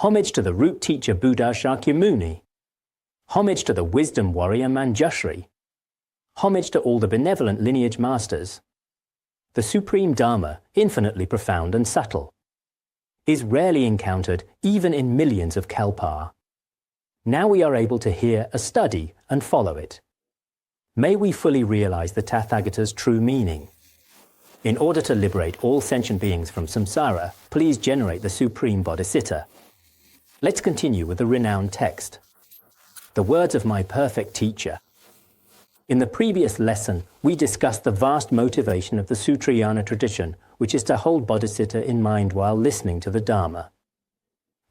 Homage to the root teacher Buddha Shakyamuni. Homage to the wisdom warrior Manjushri. Homage to all the benevolent lineage masters. The supreme Dharma, infinitely profound and subtle, is rarely encountered even in millions of kalpa. Now we are able to hear a study and follow it. May we fully realize the Tathagata's true meaning. In order to liberate all sentient beings from samsara, please generate the supreme bodhicitta. Let's continue with the renowned text. The words of my perfect teacher. In the previous lesson, we discussed the vast motivation of the Sutrayana tradition, which is to hold bodhicitta in mind while listening to the Dharma.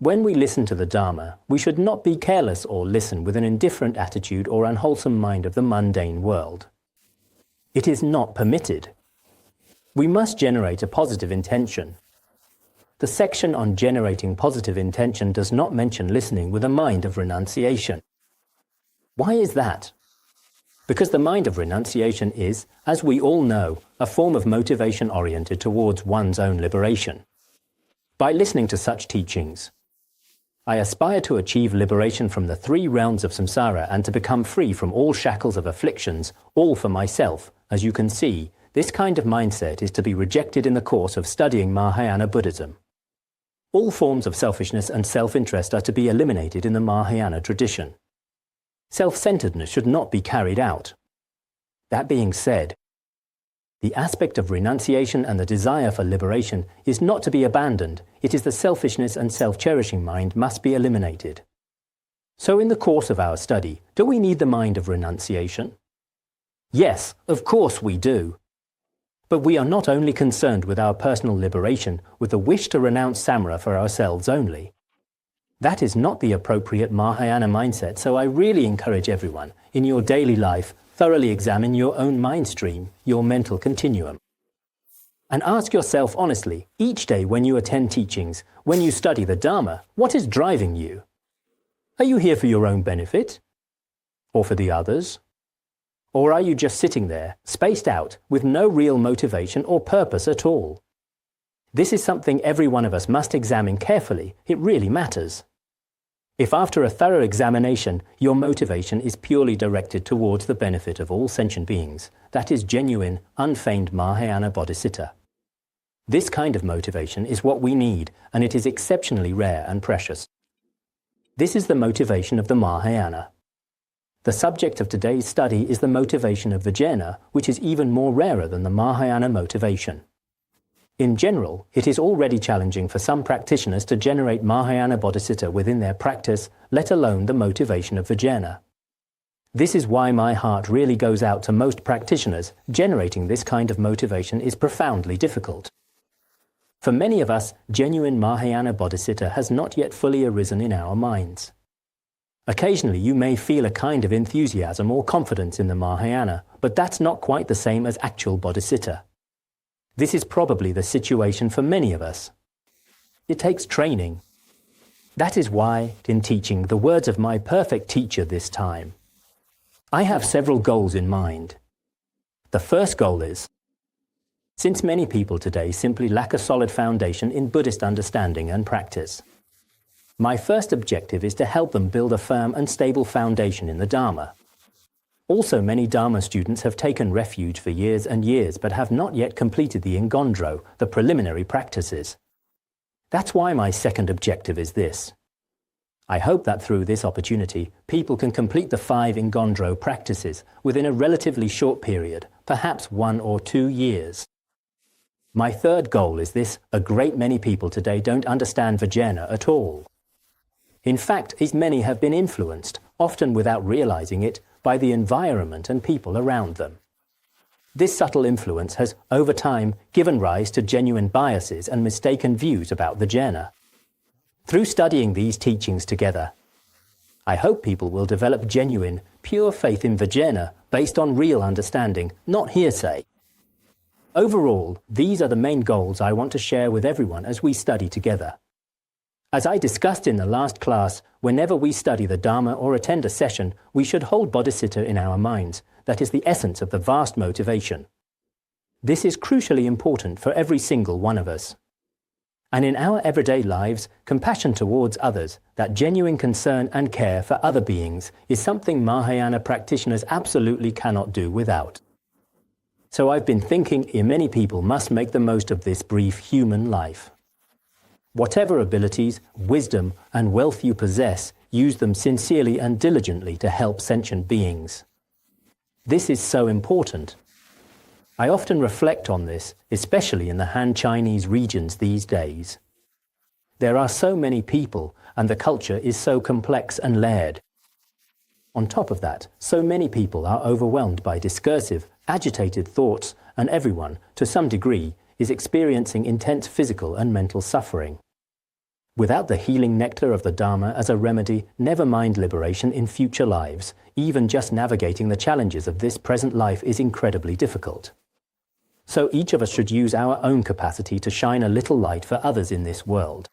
When we listen to the Dharma, we should not be careless or listen with an indifferent attitude or unwholesome mind of the mundane world. It is not permitted. We must generate a positive intention. The section on generating positive intention does not mention listening with a mind of renunciation. Why is that? Because the mind of renunciation is, as we all know, a form of motivation oriented towards one's own liberation. By listening to such teachings, I aspire to achieve liberation from the 3 realms of samsara and to become free from all shackles of afflictions, all for myself. As you can see, this kind of mindset is to be rejected in the course of studying Mahayana Buddhism. All forms of selfishness and self-interest are to be eliminated in the Mahayana tradition. Self-centeredness should not be carried out. That being said, the aspect of renunciation and the desire for liberation is not to be abandoned. It is the selfishness and self-cherishing mind must be eliminated. So in the course of our study, do we need the mind of renunciation? Yes, of course we do. But we are not only concerned with our personal liberation, with the wish to renounce samara for ourselves only. That is not the appropriate Mahayana mindset, so I really encourage everyone, in your daily life, thoroughly examine your own mind stream, your mental continuum. And ask yourself honestly, each day when you attend teachings, when you study the Dharma, what is driving you? Are you here for your own benefit? Or for the others? Or are you just sitting there, spaced out, with no real motivation or purpose at all? This is something every one of us must examine carefully. It really matters. If after a thorough examination, your motivation is purely directed towards the benefit of all sentient beings, that is genuine, unfeigned Mahayana bodhicitta. This kind of motivation is what we need, and it is exceptionally rare and precious. This is the motivation of the Mahayana. The subject of today's study is the motivation of Vajrayana, which is even more rarer than the Mahayana motivation. In general, it is already challenging for some practitioners to generate Mahayana bodhicitta within their practice, let alone the motivation of Vajrayana. This is why my heart really goes out to most practitioners. Generating this kind of motivation is profoundly difficult. For many of us, genuine Mahayana bodhicitta has not yet fully arisen in our minds. Occasionally you may feel a kind of enthusiasm or confidence in the Mahayana, but that's not quite the same as actual bodhicitta. This is probably the situation for many of us. It takes training. That is why, in teaching the words of my perfect teacher this time, I have several goals in mind. The first goal is, since many people today simply lack a solid foundation in Buddhist understanding and practice, my first objective is to help them build a firm and stable foundation in the Dharma. Also, many Dharma students have taken refuge for years and years but have not yet completed the Ngondro, the preliminary practices. That's why my second objective is this. I hope that through this opportunity, people can complete the 5 Ngondro practices within a relatively short period, perhaps 1 or 2 years. My third goal is this: a great many people today don't understand Vajrayana at all. In fact, as many have been influenced, often without realizing it, by the environment and people around them. This subtle influence has, over time, given rise to genuine biases and mistaken views about Vajrayana. Through studying these teachings together, I hope people will develop genuine, pure faith in Vajrayana based on real understanding, not hearsay. Overall, these are the main goals I want to share with everyone as we study together. As I discussed in the last class, whenever we study the Dharma or attend a session, we should hold bodhicitta in our minds. That is the essence of the vast motivation. This is crucially important for every single one of us. And in our everyday lives, compassion towards others, that genuine concern and care for other beings, is something Mahayana practitioners absolutely cannot do without. So I've been thinking many people must make the most of this brief human life. Whatever abilities, wisdom, and wealth you possess, use them sincerely and diligently to help sentient beings. This is so important. I often reflect on this, especially in the Han Chinese regions these days. There are so many people, and the culture is so complex and layered. On top of that, so many people are overwhelmed by discursive, agitated thoughts, and everyone, to some degree, is experiencing intense physical and mental suffering. Without the healing nectar of the Dharma as a remedy, never mind liberation in future lives, even just navigating the challenges of this present life is incredibly difficult. So each of us should use our own capacity to shine a little light for others in this world.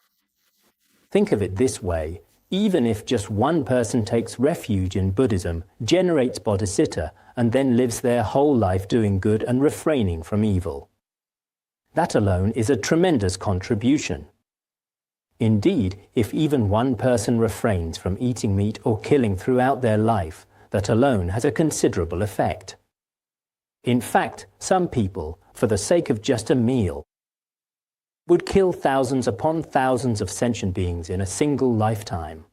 Think of it this way: even if just one person takes refuge in Buddhism, generates bodhicitta, and then lives their whole life doing good and refraining from evil, that alone is a tremendous contribution. Indeed, if even one person refrains from eating meat or killing throughout their life, that alone has a considerable effect. In fact, some people, for the sake of just a meal, would kill thousands upon thousands of sentient beings in a single lifetime.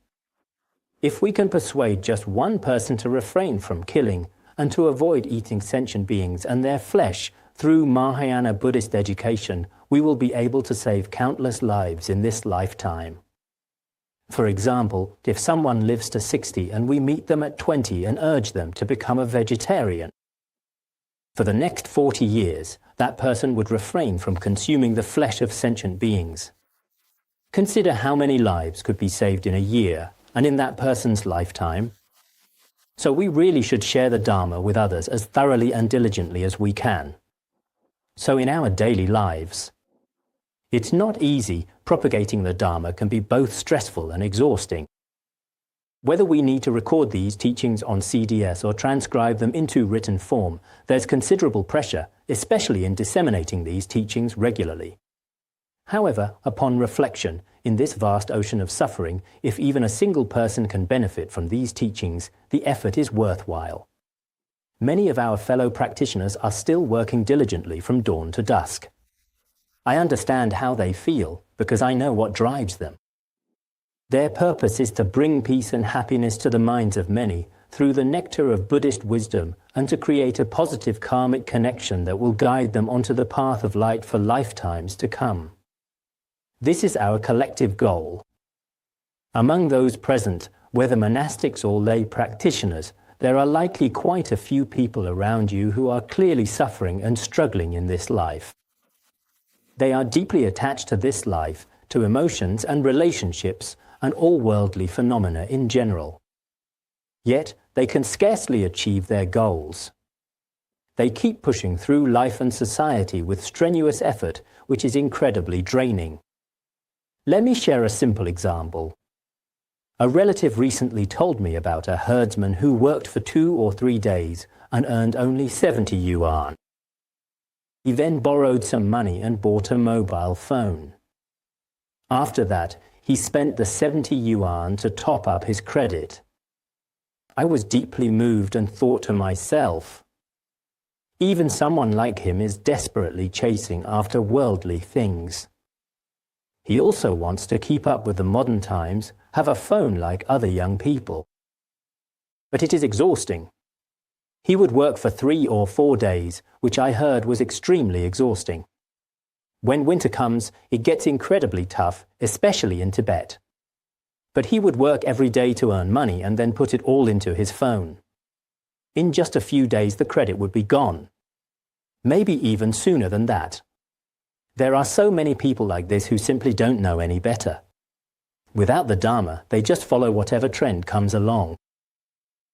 If we can persuade just one person to refrain from killing and to avoid eating sentient beings and their flesh through Mahayana Buddhist education, we will be able to save countless lives in this lifetime. For example, if someone lives to 60 and we meet them at 20 and urge them to become a vegetarian, for the next 40 years, that person would refrain from consuming the flesh of sentient beings. Consider how many lives could be saved in a year and in that person's lifetime. So we really should share the Dharma with others as thoroughly and diligently as we can. So in our daily lives, it's not easy. Propagating the Dharma can be both stressful and exhausting. Whether we need to record these teachings on CDs or transcribe them into written form, there's considerable pressure, especially in disseminating these teachings regularly. However, upon reflection, in this vast ocean of suffering, if even a single person can benefit from these teachings, the effort is worthwhile. Many of our fellow practitioners are still working diligently from dawn to dusk. I understand how they feel because I know what drives them. Their purpose is to bring peace and happiness to the minds of many through the nectar of Buddhist wisdom and to create a positive karmic connection that will guide them onto the path of light for lifetimes to come. This is our collective goal. Among those present, whether monastics or lay practitioners, there are likely quite a few people around you who are clearly suffering and struggling in this life. They are deeply attached to this life, to emotions and relationships, and all worldly phenomena in general. Yet, they can scarcely achieve their goals. They keep pushing through life and society with strenuous effort, which is incredibly draining. Let me share a simple example. A relative recently told me about a herdsman who worked for 2 or 3 days and earned only 70 yuan. He then borrowed some money and bought a mobile phone. After that, he spent the 70 yuan to top up his credit. I was deeply moved and thought to myself, even someone like him is desperately chasing after worldly things. He also wants to keep up with the modern times, have a phone like other young people. But it is exhausting. He would work for 3 or 4 days, which I heard was extremely exhausting. When winter comes, it gets incredibly tough, especially in Tibet. But he would work every day to earn money and then put it all into his phone. In just a few days, the credit would be gone. Maybe even sooner than that. There are so many people like this who simply don't know any better. Without the Dharma, they just follow whatever trend comes along.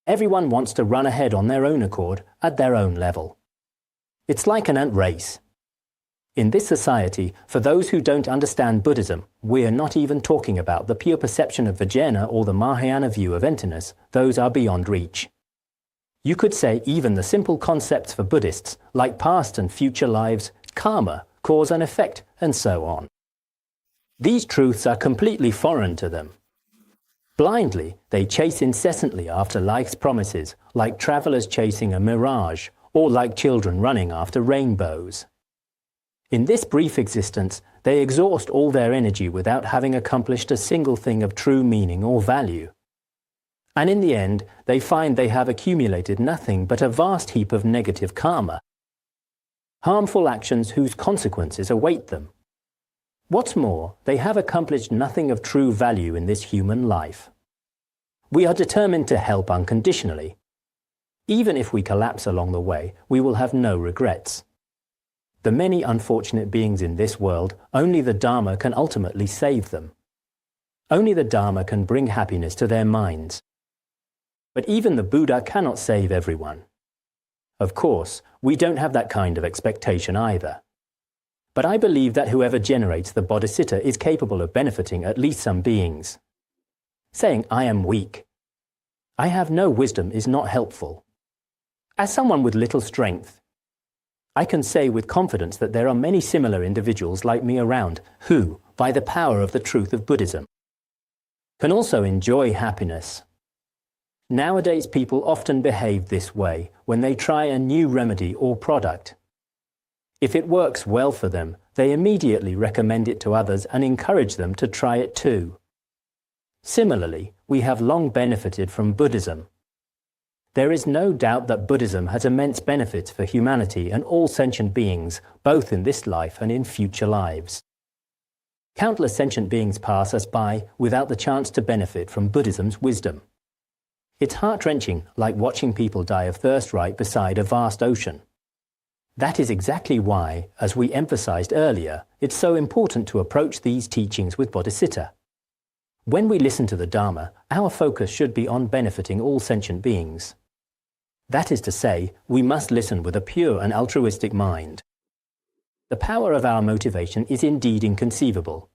Everyone wants to run ahead on their own accord, at their own level. It's like an ant race. In this society, for those who don't understand Buddhism, we're not even talking about the pure perception of Vajrayana or the Mahayana view of emptiness. Those are beyond reach. You could say even the simple concepts for Buddhists, like past and future lives, karma, cause and effect, and so on. These truths are completely foreign to them. Blindly, they chase incessantly after life's promises, like travelers chasing a mirage, or like children running after rainbows. In this brief existence, they exhaust all their energy without having accomplished a single thing of true meaning or value. And in the end, they find they have accumulated nothing but a vast heap of negative karma, harmful actions whose consequences await them. What's more, they have accomplished nothing of true value in this human life. We are determined to help unconditionally. Even if we collapse along the way, we will have no regrets. The many unfortunate beings in this world, only the Dharma can ultimately save them. Only the Dharma can bring happiness to their minds. But even the Buddha cannot save everyone. Of course, we don't have that kind of expectation either. But I believe that whoever generates the bodhicitta is capable of benefiting at least some beings. Saying, "I am weak, I have no wisdom" is not helpful. As someone with little strength, I can say with confidence that there are many similar individuals like me around who, by the power of the truth of Buddhism, can also enjoy happiness. Nowadays, people often behave this way when they try a new remedy or product. If it works well for them, they immediately recommend it to others and encourage them to try it too. Similarly, we have long benefited from Buddhism. There is no doubt that Buddhism has immense benefits for humanity and all sentient beings, both in this life and in future lives. Countless sentient beings pass us by without the chance to benefit from Buddhism's wisdom. It's heart-wrenching, like watching people die of thirst right beside a vast ocean. That is exactly why, as we emphasized earlier, it's so important to approach these teachings with bodhicitta. When we listen to the Dharma, our focus should be on benefiting all sentient beings. That is to say, we must listen with a pure and altruistic mind. The power of our motivation is indeed inconceivable.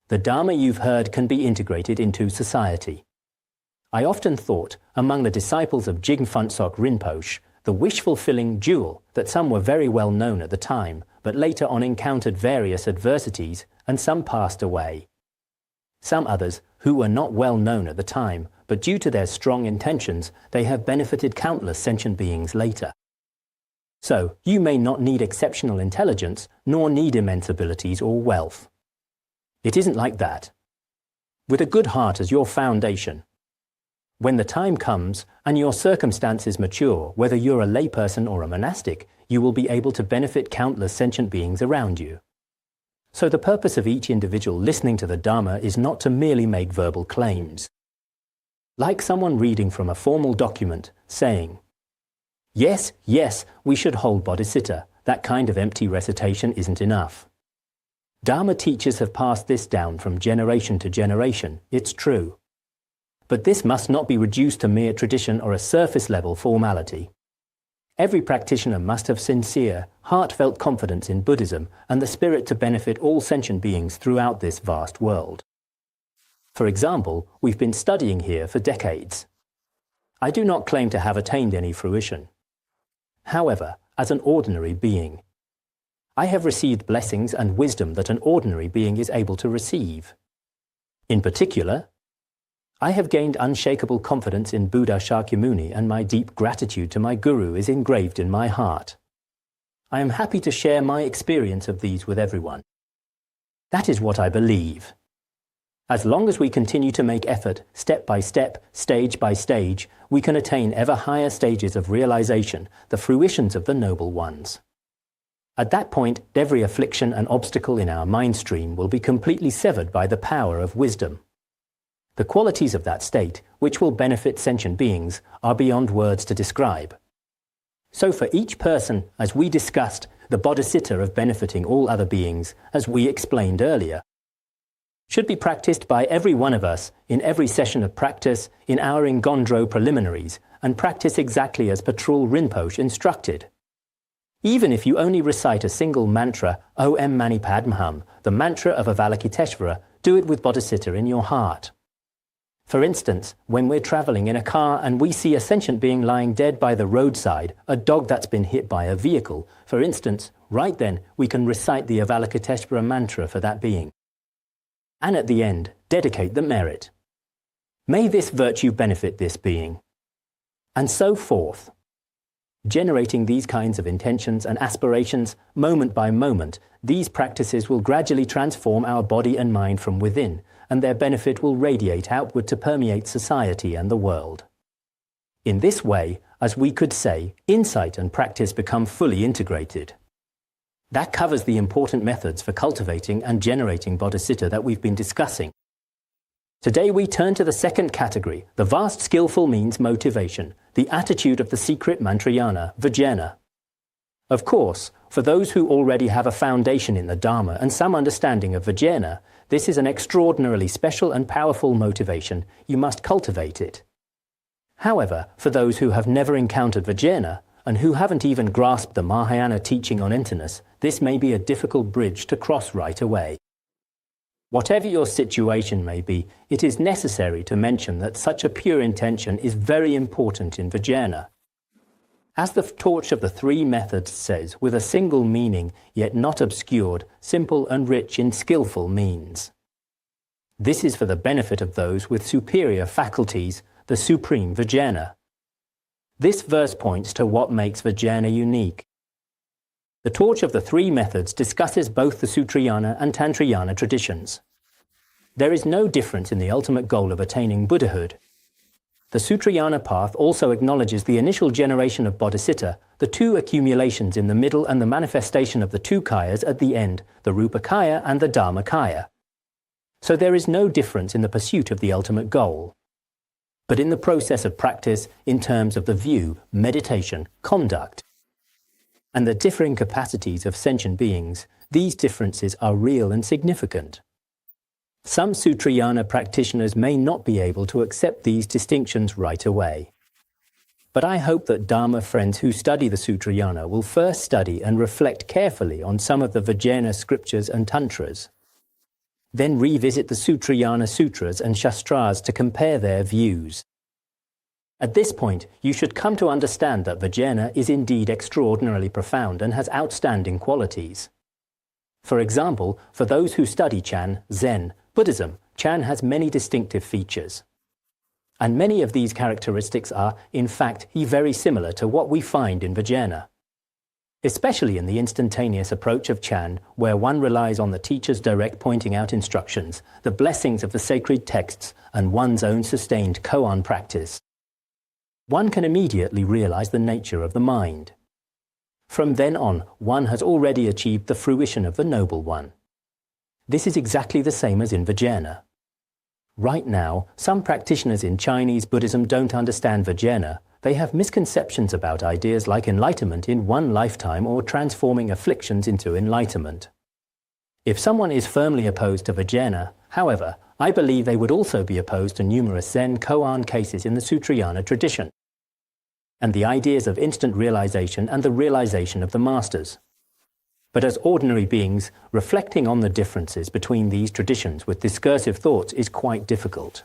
The Dharma you've heard can be integrated into society. I often thought, among the disciples of Jigme Phuntsok Rinpoche, the wish-fulfilling jewel that some were very well known at the time, but later on encountered various adversities, and some passed away. Some others, who were not well known at the time, but due to their strong intentions, they have benefited countless sentient beings later. So, you may not need exceptional intelligence, nor need immense abilities or wealth. It isn't like that. With a good heart as your foundation, when the time comes and your circumstances mature, whether you're a layperson or a monastic, you will be able to benefit countless sentient beings around you. So the purpose of each individual listening to the Dharma is not to merely make verbal claims. Like someone reading from a formal document, saying, "Yes, yes, we should hold bodhicitta," that kind of empty recitation isn't enough. Dharma teachers have passed this down from generation to generation, it's true. But this must not be reduced to mere tradition or a surface-level formality. Every practitioner must have sincere, heartfelt confidence in Buddhism and the spirit to benefit all sentient beings throughout this vast world. For example, we've been studying here for decades. I do not claim to have attained any fruition. However, as an ordinary being, I have received blessings and wisdom that an ordinary being is able to receive. In particular, I have gained unshakable confidence in Buddha Shakyamuni, and my deep gratitude to my Guru is engraved in my heart. I am happy to share my experience of these with everyone. That is what I believe. As long as we continue to make effort, step by step, stage by stage, we can attain ever higher stages of realization, the fruitions of the Noble Ones. At that point, every affliction and obstacle in our mind stream will be completely severed by the power of wisdom. The qualities of that state, which will benefit sentient beings, are beyond words to describe. So for each person, as we discussed, the bodhicitta of benefiting all other beings, as we explained earlier, should be practiced by every one of us in every session of practice, in our Ngondro preliminaries, and practice exactly as Patrul Rinpoche instructed. Even if you only recite a single mantra, Om Mani Padme Hum, the mantra of Avalokiteshvara, do it with bodhicitta in your heart. For instance, when we're traveling in a car and we see a sentient being lying dead by the roadside, a dog that's been hit by a vehicle, for instance, right then we can recite the Avalokiteshvara mantra for that being. and at the end, dedicate the merit. May this virtue benefit this being. And so forth. Generating these kinds of intentions and aspirations moment by moment, these practices will gradually transform our body and mind from within, and their benefit will radiate outward to permeate society and the world. In this way, as we could say, insight and practice become fully integrated. That covers the important methods for cultivating and generating bodhicitta that we've been discussing. Today we turn to the second category, the vast skillful means motivation, the attitude of the secret mantrayana, Vajrayana. Of course, for those who already have a foundation in the Dharma and some understanding of Vajrayana, this is an extraordinarily special and powerful motivation. You must cultivate it. However, for those who have never encountered Vajrayana and who haven't even grasped the Mahayana teaching on emptiness, this may be a difficult bridge to cross right away. Whatever your situation may be, it is necessary to mention that such a pure intention is very important in Vajrayana. As the torch of the three methods says, with a single meaning, yet not obscured, simple and rich in skillful means. This is for the benefit of those with superior faculties, the supreme Vajrayana. This verse points to what makes Vajrayana unique. The torch of the three methods discusses both the Sutrayana and Tantrayana traditions. There is no difference in the ultimate goal of attaining Buddhahood. The Sutrayana path also acknowledges the initial generation of bodhicitta, the two accumulations in the middle and the manifestation of the two kayas at the end, the Rupakaya and the Dharmakaya. So there is no difference in the pursuit of the ultimate goal. But in the process of practice, in terms of the view, meditation, conduct, and the differing capacities of sentient beings, these differences are real and significant. Some Sutrayana practitioners may not be able to accept these distinctions right away. But I hope that Dharma friends who study the Sutrayana will first study and reflect carefully on some of the Vajrayana scriptures and tantras. Then revisit the Sutrayana sutras and shastras to compare their views. At this point, you should come to understand that Vajrayana is indeed extraordinarily profound and has outstanding qualities. For example, for those who study Chan, Zen, Buddhism, Chan has many distinctive features. And many of these characteristics are, in fact, very similar to what we find in Vajrayana. Especially in the instantaneous approach of Chan, where one relies on the teacher's direct pointing out instructions, the blessings of the sacred texts, and one's own sustained koan practice. One can immediately realize the nature of the mind. From then on, one has already achieved the fruition of the Noble One. This is exactly the same as in Vajrayana. Right now, some practitioners in Chinese Buddhism don't understand Vajrayana. They have misconceptions about ideas like enlightenment in one lifetime or transforming afflictions into enlightenment. If someone is firmly opposed to Vajrayana, however, I believe they would also be opposed to numerous Zen koan cases in the Sutrayana tradition, and the ideas of instant realization and the realization of the masters. But as ordinary beings, reflecting on the differences between these traditions with discursive thoughts is quite difficult.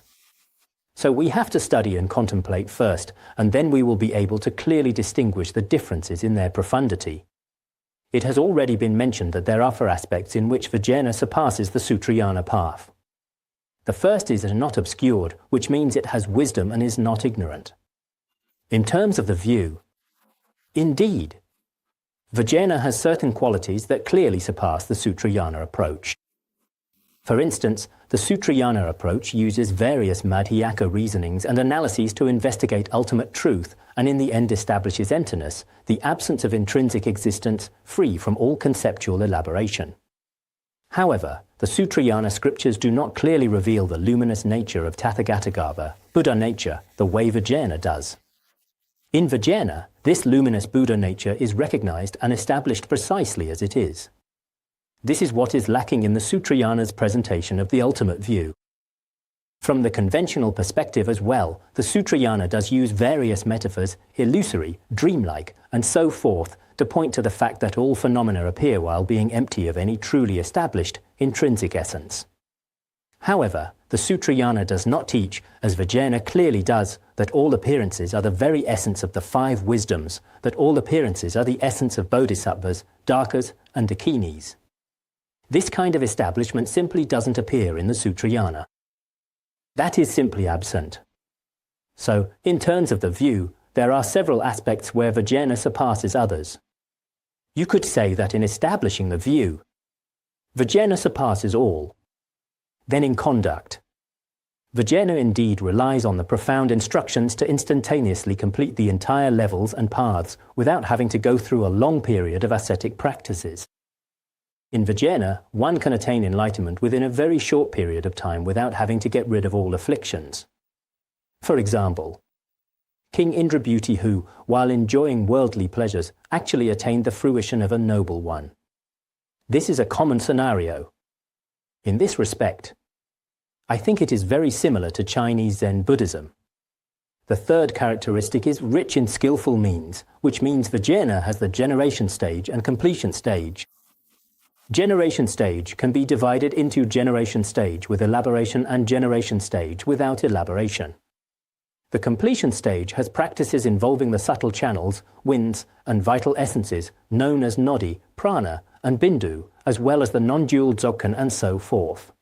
So we have to study and contemplate first, and then we will be able to clearly distinguish the differences in their profundity. It has already been mentioned that there are four aspects in which Vajrayana surpasses the Sutrayana path. The first is not obscured, which means it has wisdom and is not ignorant. In terms of the view, indeed, Vajrayana has certain qualities that clearly surpass the Sutrayana approach. For instance, the Sutrayana approach uses various Madhyaka reasonings and analyses to investigate ultimate truth and in the end establishes emptiness, the absence of intrinsic existence, free from all conceptual elaboration. However, the Sutrayana scriptures do not clearly reveal the luminous nature of Tathagatagarbha, Buddha nature, the way Vajrayana does. In Vajrayana, this luminous Buddha nature is recognized and established precisely as it is. This is what is lacking in the Sutrayana's presentation of the ultimate view. From the conventional perspective as well, the Sutrayana does use various metaphors, illusory, dreamlike, and so forth, to point to the fact that all phenomena appear while being empty of any truly established, intrinsic essence. However, the Sutrayana does not teach, as Vajrayana clearly does, that all appearances are the very essence of the five wisdoms, that all appearances are the essence of bodhisattvas, darkas, and dakinis. This kind of establishment simply doesn't appear in the Sutrayana. That is simply absent. So, in terms of the view, there are several aspects where Vajrayana surpasses others. You could say that in establishing the view, Vajrayana surpasses all. Then in conduct, Vajrayana indeed relies on the profound instructions to instantaneously complete the entire levels and paths without having to go through a long period of ascetic practices. In Vajrayana, one can attain enlightenment within a very short period of time without having to get rid of all afflictions. For example, King Indrabhuti who, while enjoying worldly pleasures, actually attained the fruition of a noble one. This is a common scenario. In this respect, I think it is very similar to Chinese Zen Buddhism. The third characteristic is rich in skillful means, which means Vajrayana has the generation stage and completion stage. Generation stage can be divided into generation stage with elaboration and generation stage without elaboration. The completion stage has practices involving the subtle channels, winds, and vital essences known as nodhi, prana, and bindu, as well as the non-dual dzogchen and so forth.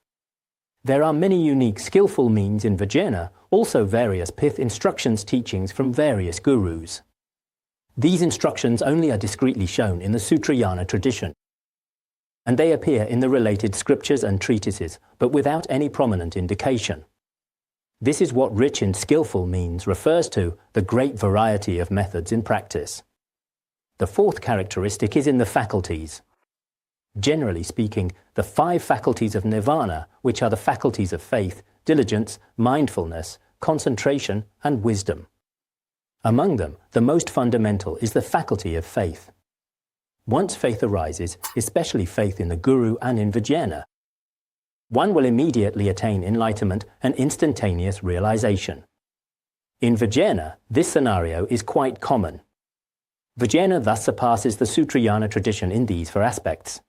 There are many unique skillful means in Vajrayana, also various pith instructions teachings from various gurus. These instructions only are discreetly shown in the Sutrayana tradition, and they appear in the related scriptures and treatises, but without any prominent indication. This is what rich in skillful means refers to the great variety of methods in practice. The fourth characteristic is in the faculties. Generally speaking, the 5 faculties of nirvana, which are the faculties of faith, diligence, mindfulness, concentration, and wisdom. Among them, the most fundamental is the faculty of faith. Once faith arises, especially faith in the Guru and in Vajrayana, one will immediately attain enlightenment and instantaneous realization. In Vajrayana, this scenario is quite common. Vajrayana thus surpasses the Sutrayana tradition in these 4 aspects.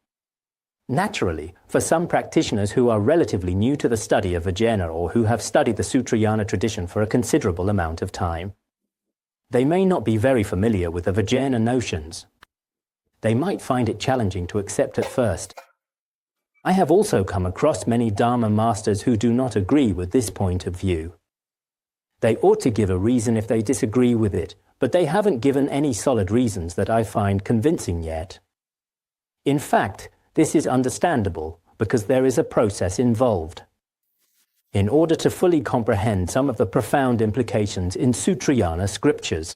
Naturally, for some practitioners who are relatively new to the study of Vajrayana or who have studied the Sutrayana tradition for a considerable amount of time, they may not be very familiar with the Vajrayana notions. They might find it challenging to accept at first. I have also come across many Dharma masters who do not agree with this point of view. They ought to give a reason if they disagree with it, but they haven't given any solid reasons that I find convincing yet. In fact, this is understandable because there is a process involved. In order to fully comprehend some of the profound implications in Sutrayana scriptures,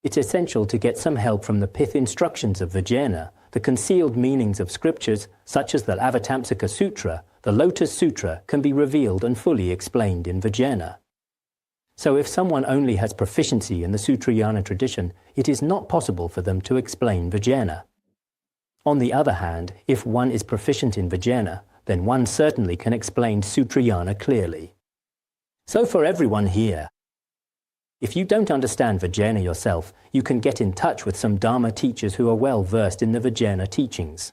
it's essential to get some help from the pith instructions of Vajrayana, the concealed meanings of scriptures such as the Avatamsaka Sutra, the Lotus Sutra can be revealed and fully explained in Vajrayana. So if someone only has proficiency in the Sutrayana tradition, it is not possible for them to explain Vajrayana. On the other hand, if one is proficient in Vajrayana, then one certainly can explain Sutrayana clearly. So for everyone here, if you don't understand Vajrayana yourself, you can get in touch with some Dharma teachers who are well versed in the Vajrayana teachings.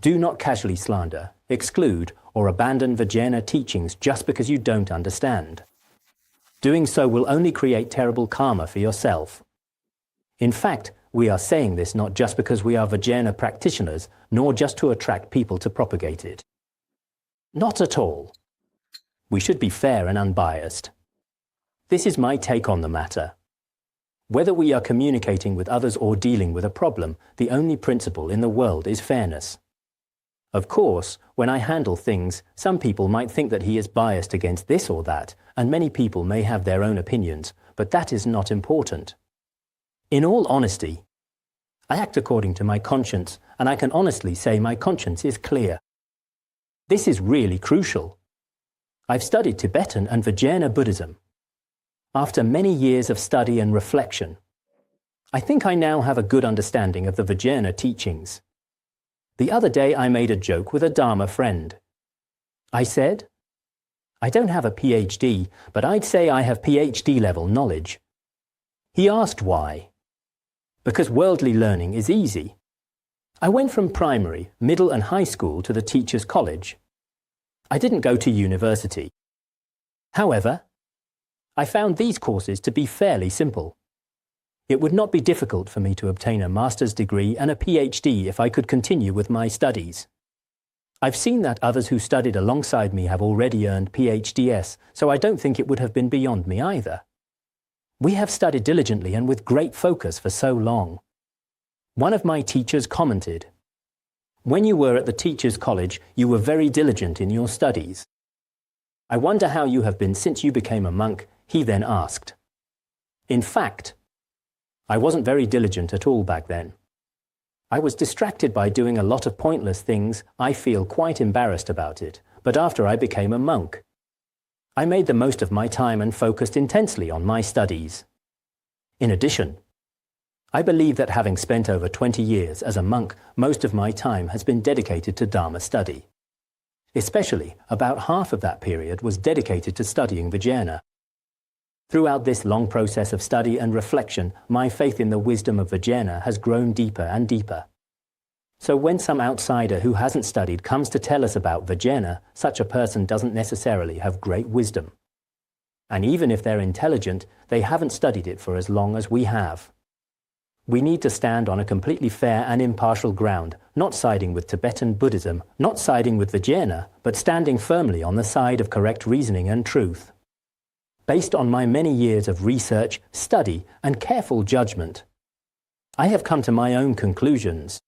Do not casually slander, exclude, or abandon Vajrayana teachings just because you don't understand. Doing so will only create terrible karma for yourself. In fact, we are saying this not just because we are Vajrayana practitioners, nor just to attract people to propagate it. Not at all. We should be fair and unbiased. This is my take on the matter. Whether we are communicating with others or dealing with a problem, the only principle in the world is fairness. Of course, when I handle things, some people might think that he is biased against this or that, and many people may have their own opinions, but that is not important. In all honesty, I act according to my conscience, and I can honestly say my conscience is clear. This is really crucial. I've studied Tibetan and Vajrayana Buddhism. After many years of study and reflection, I think I now have a good understanding of the Vajrayana teachings. The other day I made a joke with a Dharma friend. I said, I don't have a PhD, but I'd say I have PhD level knowledge. He asked why. Because worldly learning is easy. I went from primary, middle and high school to the teacher's college. I didn't go to university. However, I found these courses to be fairly simple. It would not be difficult for me to obtain a master's degree and a PhD if I could continue with my studies. I've seen that others who studied alongside me have already earned PhDs, so I don't think it would have been beyond me either. We have studied diligently and with great focus for so long. One of my teachers commented, "When you were at the teachers' college, you were very diligent in your studies. I wonder how you have been since you became a monk," he then asked. In fact, I wasn't very diligent at all back then. I was distracted by doing a lot of pointless things. I feel quite embarrassed about it, but after I became a monk, I made the most of my time and focused intensely on my studies. In addition, I believe that having spent over 20 years as a monk, most of my time has been dedicated to Dharma study. Especially, about half of that period was dedicated to studying Vajrayana. Throughout this long process of study and reflection, my faith in the wisdom of Vajrayana has grown deeper and deeper. So when some outsider who hasn't studied comes to tell us about Vajrayana, such a person doesn't necessarily have great wisdom. And even if they're intelligent, they haven't studied it for as long as we have. We need to stand on a completely fair and impartial ground, not siding with Tibetan Buddhism, not siding with Vajrayana, but standing firmly on the side of correct reasoning and truth. Based on my many years of research, study, and careful judgment, I have come to my own conclusions.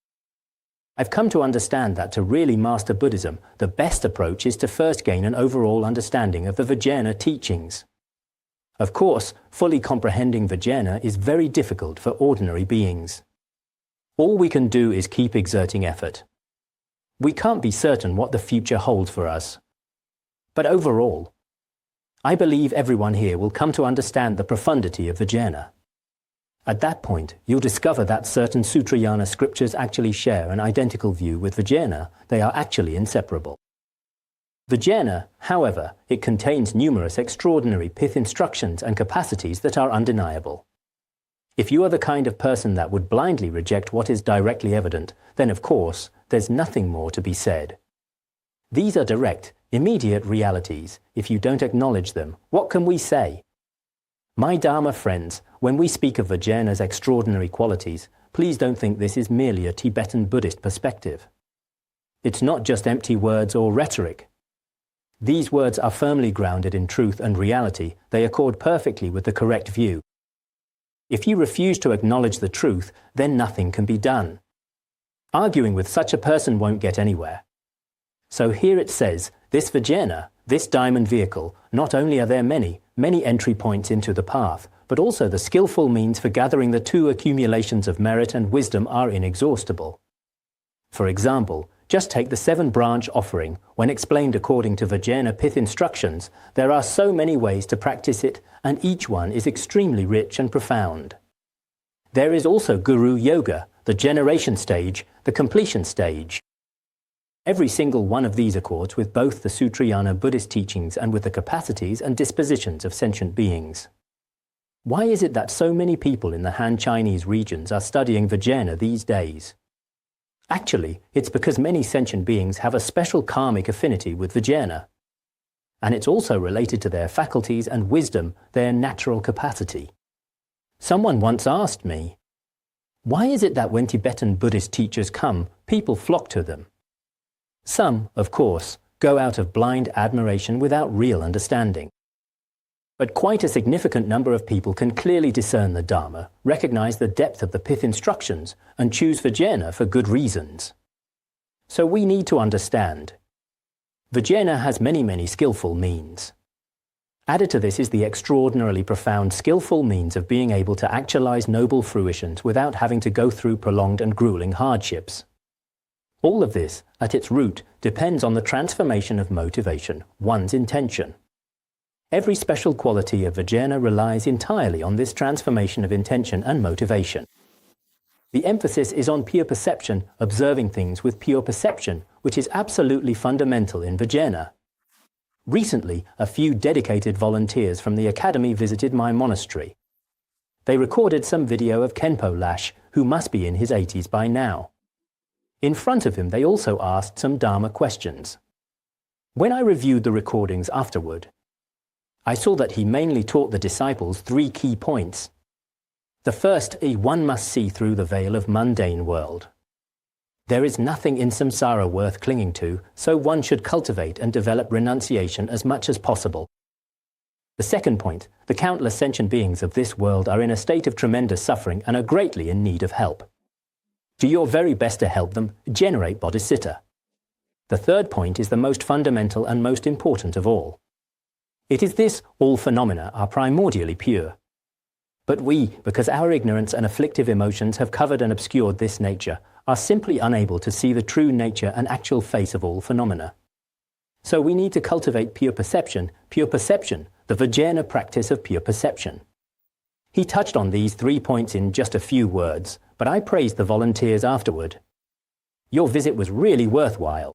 I've come to understand that to really master Buddhism, the best approach is to first gain an overall understanding of the Vajrayana teachings. Of course, fully comprehending Vajrayana is very difficult for ordinary beings. All we can do is keep exerting effort. We can't be certain what the future holds for us. But overall, I believe everyone here will come to understand the profundity of Vajrayana. At that point, you'll discover that certain Sutrayana scriptures actually share an identical view with Vajrayana. They are actually inseparable. Vajrayana, however, it contains numerous extraordinary pith instructions and capacities that are undeniable. If you are the kind of person that would blindly reject what is directly evident, then of course, there's nothing more to be said. These are direct, immediate realities. If you don't acknowledge them, what can we say? My Dharma friends, when we speak of Vajrayana's extraordinary qualities, please don't think this is merely a Tibetan Buddhist perspective. It's not just empty words or rhetoric. These words are firmly grounded in truth and reality. They accord perfectly with the correct view. If you refuse to acknowledge the truth, then nothing can be done. Arguing with such a person won't get anywhere. So here it says, this Vajrayana, this diamond vehicle, not only are there many entry points into the path, but also the skillful means for gathering the two accumulations of merit and wisdom are inexhaustible. For example, just take the 7-branch offering. When explained according to Vajrayana pith instructions, there are so many ways to practice it, and each one is extremely rich and profound. There is also Guru Yoga, the generation stage, the completion stage. Every single one of these accords with both the Sutrayana Buddhist teachings and with the capacities and dispositions of sentient beings. Why is it that so many people in the Han Chinese regions are studying Vajrayana these days? Actually, it's because many sentient beings have a special karmic affinity with Vajrayana. And it's also related to their faculties and wisdom, their natural capacity. Someone once asked me, why is it that when Tibetan Buddhist teachers come, people flock to them? Some, of course, go out of blind admiration without real understanding. But quite a significant number of people can clearly discern the Dharma, recognize the depth of the pith instructions, and choose Vajrayana for good reasons. So we need to understand. Vajrayana has many skillful means. Added to this is the extraordinarily profound skillful means of being able to actualize noble fruitions without having to go through prolonged and grueling hardships. All of this, at its root, depends on the transformation of motivation, one's intention. Every special quality of Vajrayana relies entirely on this transformation of intention and motivation. The emphasis is on pure perception, observing things with pure perception, which is absolutely fundamental in Vajrayana. Recently, a few dedicated volunteers from the academy visited my monastery. They recorded some video of Khenpo Lash, who must be in his 80s by now. In front of him, they also asked some Dharma questions. When I reviewed the recordings afterward, I saw that he mainly taught the disciples 3 key points. The first is one must see through the veil of mundane world. There is nothing in samsara worth clinging to, so one should cultivate and develop renunciation as much as possible. The second point, the countless sentient beings of this world are in a state of tremendous suffering and are greatly in need of help. Do your very best to help them, generate bodhicitta. The third point is the most fundamental and most important of all. It is this: all phenomena are primordially pure. But we, because our ignorance and afflictive emotions have covered and obscured this nature, are simply unable to see the true nature and actual face of all phenomena. So we need to cultivate pure perception, the Vajrayana practice of pure perception. He touched on these 3 points in just a few words, but I praised the volunteers afterward. Your visit was really worthwhile.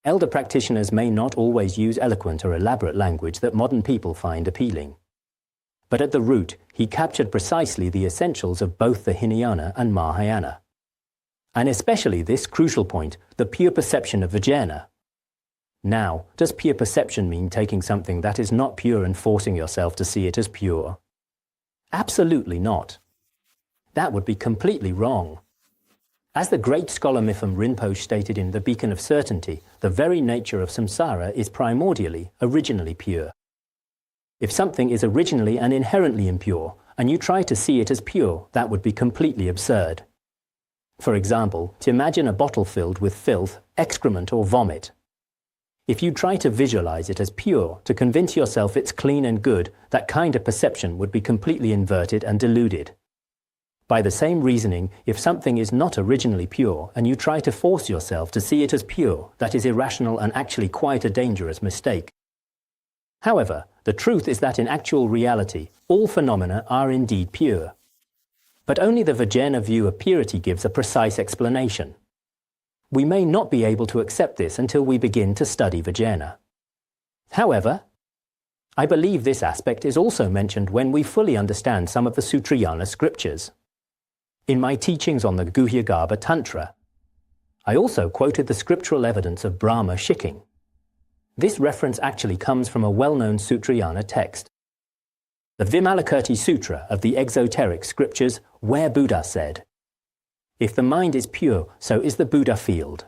Elder practitioners may not always use eloquent or elaborate language that modern people find appealing. But at the root, he captured precisely the essentials of both the Hinayana and Mahayana. And especially this crucial point, the pure perception of Vajrayana. Now, does pure perception mean taking something that is not pure and forcing yourself to see it as pure? Absolutely not. That would be completely wrong. As the great scholar Mipham Rinpoche stated in The Beacon of Certainty, the very nature of samsara is primordially, originally pure. If something is originally and inherently impure, and you try to see it as pure, that would be completely absurd. For example, to imagine a bottle filled with filth, excrement or vomit. If you try to visualize it as pure, to convince yourself it's clean and good, that kind of perception would be completely inverted and deluded. By the same reasoning, if something is not originally pure, and you try to force yourself to see it as pure, that is irrational and actually quite a dangerous mistake. However, the truth is that in actual reality, all phenomena are indeed pure. But only the Vajrayana view of purity gives a precise explanation. We may not be able to accept this until we begin to study Vajrayana. However, I believe this aspect is also mentioned when we fully understand some of the Sutrayana scriptures. In my teachings on the Guhyagarbha Tantra, I also quoted the scriptural evidence of Brahma Sikhin. This reference actually comes from a well-known Sutrayana text, the Vimalakirti Sutra of the exoteric scriptures, where Buddha said, "If the mind is pure, so is the Buddha field."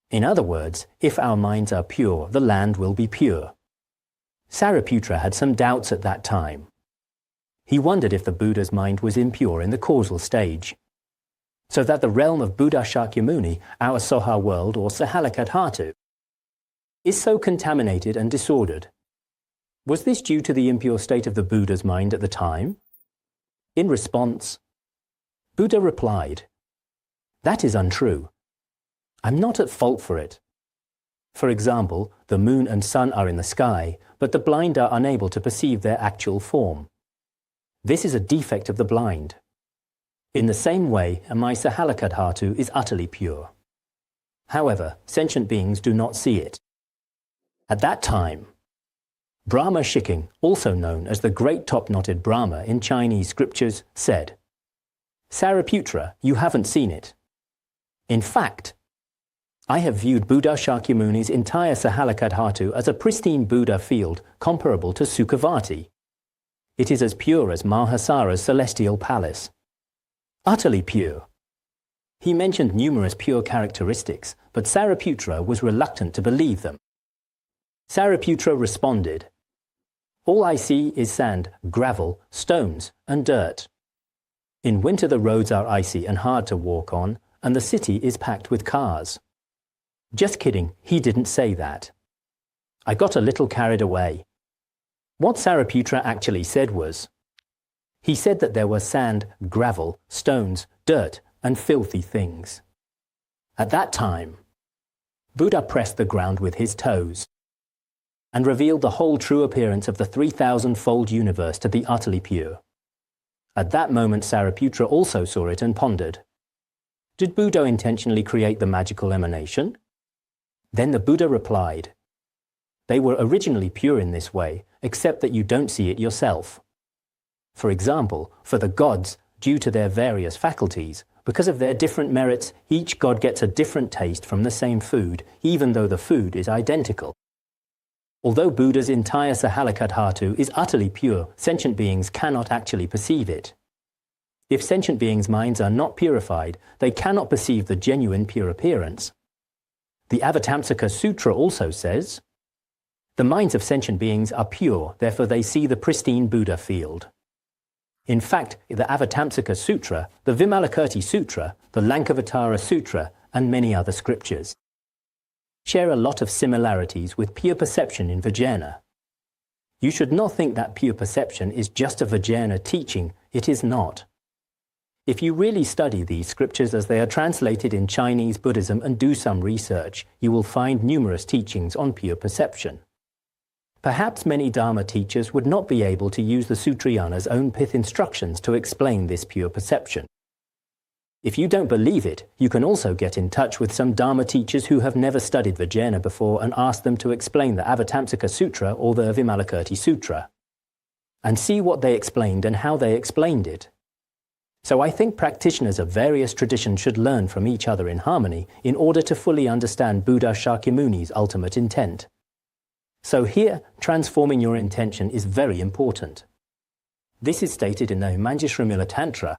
In other words, if our minds are pure, the land will be pure. Shariputra had some doubts at that time. He wondered if the Buddha's mind was impure in the causal stage, so that the realm of Buddha Shakyamuni, our Soha world or Sahalakadhatu, is so contaminated and disordered. Was this due to the impure state of the Buddha's mind at the time? In response, Buddha replied, "That is untrue. I'm not at fault for it. For example, the moon and sun are in the sky, but the blind are unable to perceive their actual form. This is a defect of the blind. In the same way, my Sahalakadhatu is utterly pure. However, sentient beings do not see it." At that time, Brahma Sikhin, also known as the Great Top-Knotted Brahma in Chinese scriptures, said, "Shariputra, you haven't seen it. In fact, I have viewed Buddha Shakyamuni's entire Sahalakadhatu as a pristine Buddha field comparable to Sukhavati. It is as pure as Mahasara's celestial palace. Utterly pure." He mentioned numerous pure characteristics, but Shariputra was reluctant to believe them. Shariputra responded, "All I see is sand, gravel, stones, and dirt. In winter the roads are icy and hard to walk on, and the city is packed with cars." Just kidding, he didn't say that. I got a little carried away. What Shariputra actually said was, he said that there were sand, gravel, stones, dirt, and filthy things. At that time, Buddha pressed the ground with his toes and revealed the whole true appearance of the 3,000-fold universe to the utterly pure. At that moment Shariputra also saw it and pondered, "Did Buddha intentionally create the magical emanation?" Then the Buddha replied, "They were originally pure in this way, except that you don't see it yourself. For example, for the gods, due to their various faculties, because of their different merits, each god gets a different taste from the same food, even though the food is identical. Although Buddha's entire Sahalakadhatu is utterly pure, sentient beings cannot actually perceive it. If sentient beings' minds are not purified, they cannot perceive the genuine pure appearance. The Avatamsaka Sutra also says, "The minds of sentient beings are pure, therefore they see the pristine Buddha field." In fact, the Avatamsaka Sutra, the Vimalakirti Sutra, the Lankavatara Sutra, and many other scriptures share a lot of similarities with pure perception in Vajrayana. You should not think that pure perception is just a Vajrayana teaching. It is not. If you really study these scriptures as they are translated in Chinese Buddhism and do some research, you will find numerous teachings on pure perception. Perhaps many Dharma teachers would not be able to use the Sutrayana's own pith instructions to explain this pure perception. If you don't believe it, you can also get in touch with some Dharma teachers who have never studied Vajrayana before and ask them to explain the Avatamsaka Sutra or the Vimalakirti Sutra, and see what they explained and how they explained it. So I think practitioners of various traditions should learn from each other in harmony in order to fully understand Buddha Shakyamuni's ultimate intent. So here, transforming your intention is very important. This is stated in the Manjushrimula Tantra.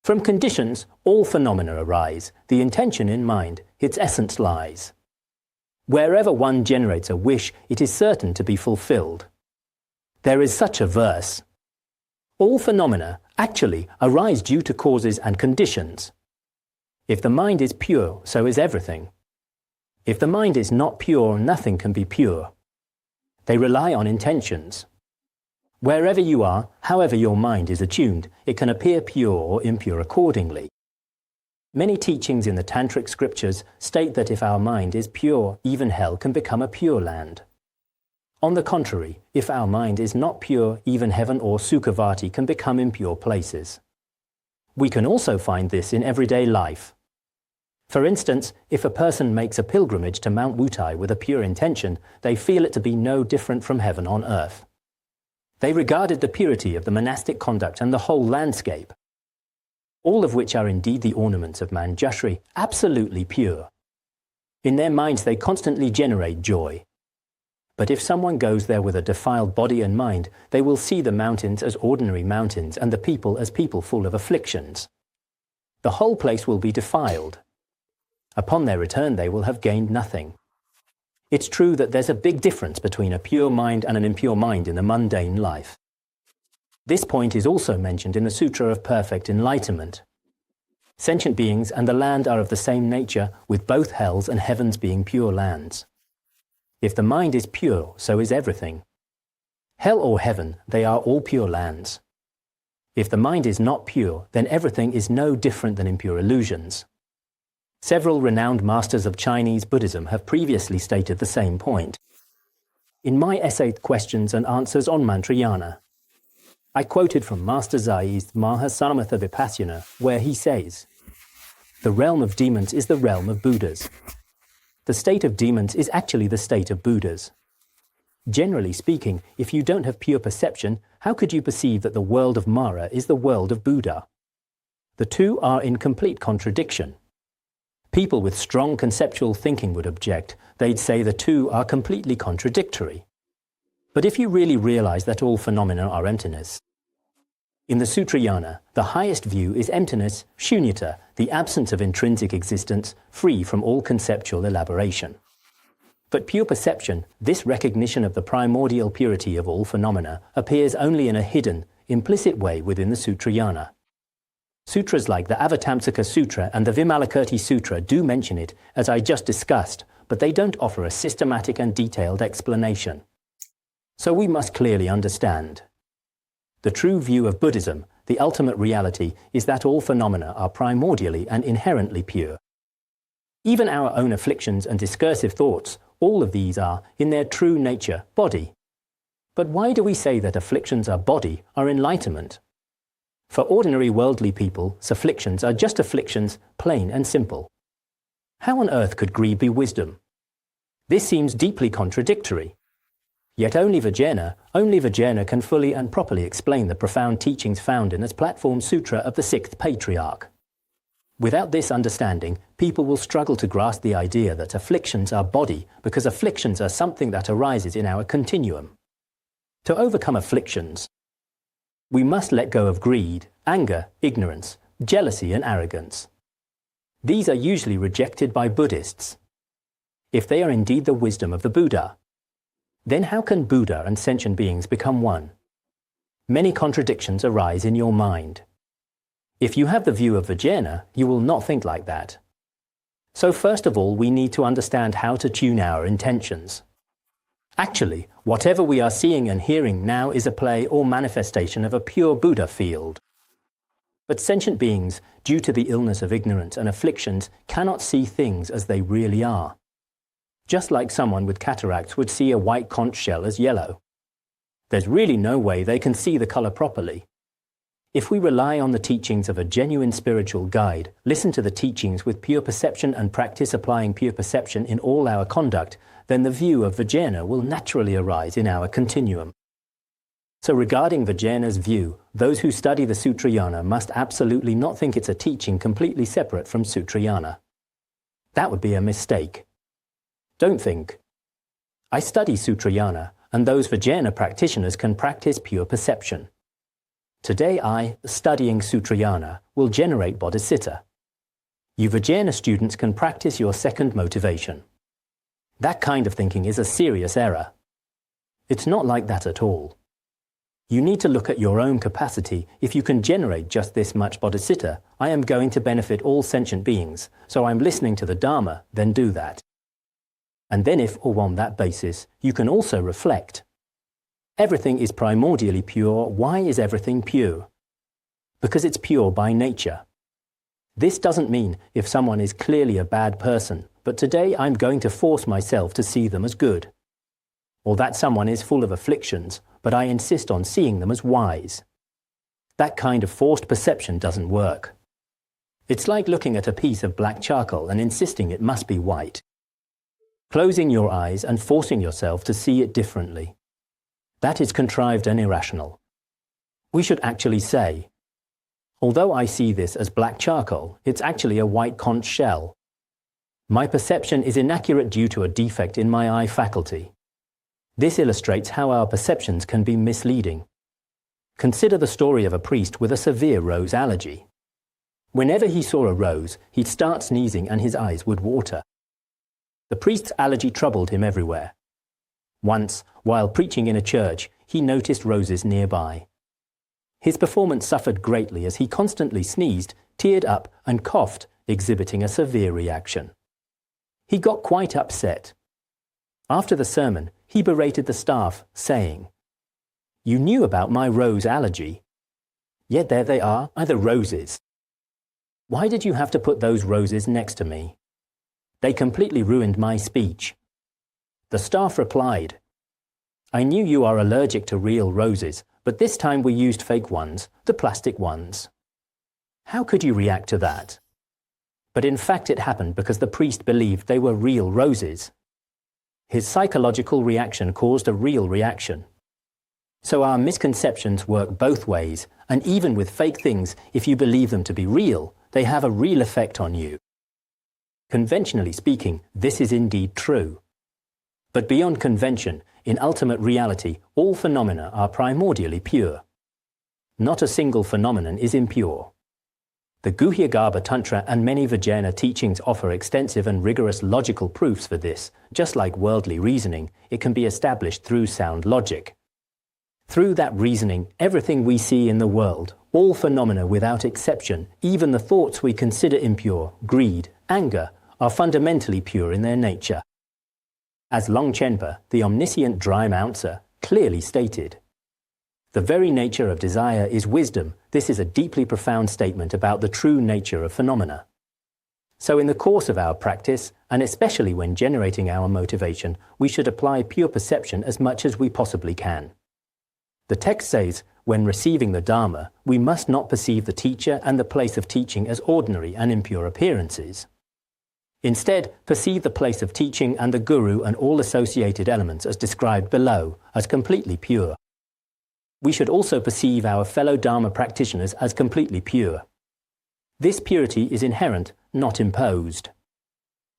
From conditions, all phenomena arise. The intention in mind, its essence lies. Wherever one generates a wish, it is certain to be fulfilled. There is such a verse. All phenomena actually arise due to causes and conditions. If the mind is pure, so is everything. If the mind is not pure, nothing can be pure. They rely on intentions. Wherever you are, however your mind is attuned, it can appear pure or impure accordingly. Many teachings in the tantric scriptures state that if our mind is pure, even hell can become a pure land. On the contrary, if our mind is not pure, even heaven or Sukhavati can become impure places. We can also find this in everyday life. For instance, if a person makes a pilgrimage to Mount Wutai with a pure intention, they feel it to be no different from heaven on earth. They regarded the purity of the monastic conduct and the whole landscape, all of which are indeed the ornaments of Manjushri, absolutely pure. In their minds they constantly generate joy. But if someone goes there with a defiled body and mind, they will see the mountains as ordinary mountains and the people as people full of afflictions. The whole place will be defiled. Upon their return they will have gained nothing. It's true that there's a big difference between a pure mind and an impure mind in the mundane life. This point is also mentioned in the Sutra of Perfect Enlightenment. Sentient beings and the land are of the same nature, with both hells and heavens being pure lands. If the mind is pure, so is everything. Hell or heaven, they are all pure lands. If the mind is not pure, then everything is no different than impure illusions. Several renowned masters of Chinese Buddhism have previously stated the same point. In my essay Questions and Answers on Mantrayana, I quoted from Master Zai's Mahasamatha Vipassana, where he says, "The realm of demons is the realm of Buddhas. The state of demons is actually the state of Buddhas. Generally speaking, if you don't have pure perception, how could you perceive that the world of Mara is the world of Buddha? The two are in complete contradiction. People with strong conceptual thinking would object. They'd say the two are completely contradictory. But if you really realize that all phenomena are emptiness, in the Sutrayana, the highest view is emptiness, shunyata, the absence of intrinsic existence, free from all conceptual elaboration. But pure perception, this recognition of the primordial purity of all phenomena, appears only in a hidden, implicit way within the Sutrayana. Sutras like the Avatamsaka Sutra and the Vimalakirti Sutra do mention it, as I just discussed, but they don't offer a systematic and detailed explanation. So we must clearly understand. The true view of Buddhism, the ultimate reality, is that all phenomena are primordially and inherently pure. Even our own afflictions and discursive thoughts, all of these are, in their true nature, body. But why do we say that afflictions are body, are enlightenment? For ordinary worldly people, afflictions are just afflictions, plain and simple. How on earth could greed be wisdom? This seems deeply contradictory. Yet only Vajrayana can fully and properly explain the profound teachings found in this Platform Sutra of the Sixth Patriarch. Without this understanding, people will struggle to grasp the idea that afflictions are body, because afflictions are something that arises in our continuum. To overcome afflictions, We must let go of greed, anger, ignorance, jealousy and arrogance. These are usually rejected by Buddhists. If they are indeed the wisdom of the Buddha, then how can Buddha and sentient beings become one? Many contradictions arise in your mind. If you have the view of Vajrayana, you will not think like that. So first of all, we need to understand how to tune our intentions. Actually, whatever we are seeing and hearing now is a play or manifestation of a pure Buddha field. But sentient beings, due to the illness of ignorance and afflictions, cannot see things as they really are. Just like someone with cataracts would see a white conch shell as yellow. There's really no way they can see the color properly. If we rely on the teachings of a genuine spiritual guide, listen to the teachings with pure perception and practice applying pure perception in all our conduct, then the view of Vajrayana will naturally arise in our continuum. So regarding Vajrayana's view, those who study the Sutrayana must absolutely not think it's a teaching completely separate from Sutrayana. That would be a mistake. Don't think, I study Sutrayana, and those Vajrayana practitioners can practice pure perception. Today I, studying Sutrayana, will generate bodhicitta. You Vajrayana students can practice your second motivation. That kind of thinking is a serious error. It's not like that at all. You need to look at your own capacity. If you can generate just this much bodhicitta, I am going to benefit all sentient beings, so I'm listening to the Dharma, then do that. And then if, or on that basis, you can also reflect. Everything is primordially pure. Why is everything pure? Because it's pure by nature. This doesn't mean if someone is clearly a bad person, but today I'm going to force myself to see them as good. Or that someone is full of afflictions, but I insist on seeing them as wise. That kind of forced perception doesn't work. It's like looking at a piece of black charcoal and insisting it must be white. Closing your eyes and forcing yourself to see it differently. That is contrived and irrational. We should actually say, although I see this as black charcoal, it's actually a white conch shell. My perception is inaccurate due to a defect in my eye faculty. This illustrates how our perceptions can be misleading. Consider the story of a priest with a severe rose allergy. Whenever he saw a rose, he'd start sneezing and his eyes would water. The priest's allergy troubled him everywhere. Once, while preaching in a church, he noticed roses nearby. His performance suffered greatly as he constantly sneezed, teared up, and coughed, exhibiting a severe reaction. He got quite upset. After the sermon, he berated the staff, saying, "You knew about my rose allergy. Yet there they are the roses. Why did you have to put those roses next to me? They completely ruined my speech." The staff replied, "I knew you are allergic to real roses, but this time we used fake ones, the plastic ones. How could you react to that?" But in fact it happened because the priest believed they were real roses. His psychological reaction caused a real reaction. So our misconceptions work both ways, and even with fake things, if you believe them to be real, they have a real effect on you. Conventionally speaking, this is indeed true. But beyond convention, in ultimate reality, all phenomena are primordially pure. Not a single phenomenon is impure. The Guhyagarbha Tantra and many Vajrayana teachings offer extensive and rigorous logical proofs for this. Just like worldly reasoning, it can be established through sound logic. Through that reasoning, everything we see in the world, all phenomena without exception, even the thoughts we consider impure, greed, anger, are fundamentally pure in their nature. As Longchenpa, the omniscient dry mouncer, clearly stated, "The very nature of desire is wisdom." This is a deeply profound statement about the true nature of phenomena. So in the course of our practice, and especially when generating our motivation, we should apply pure perception as much as we possibly can. The text says, when receiving the Dharma, we must not perceive the teacher and the place of teaching as ordinary and impure appearances. Instead, perceive the place of teaching and the guru and all associated elements as described below, as completely pure. We should also perceive our fellow Dharma practitioners as completely pure. This purity is inherent, not imposed.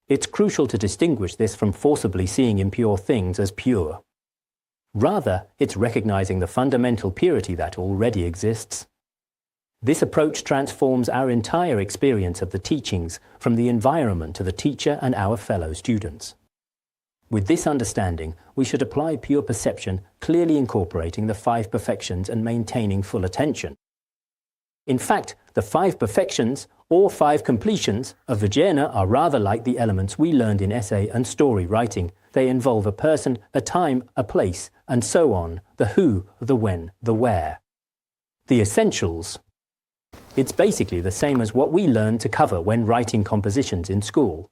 It's crucial to distinguish this from forcibly seeing impure things as pure. Rather, it's recognizing the fundamental purity that already exists. This approach transforms our entire experience of the teachings, from the environment to the teacher and our fellow students. With this understanding, we should apply pure perception, clearly incorporating the 5 perfections and maintaining full attention. In fact, the 5 perfections, or 5 completions, of Vajrayana are rather like the elements we learned in essay and story writing. They involve a person, a time, a place, and so on, the who, the when, the where. The essentials. It's basically the same as what we learn to cover when writing compositions in school.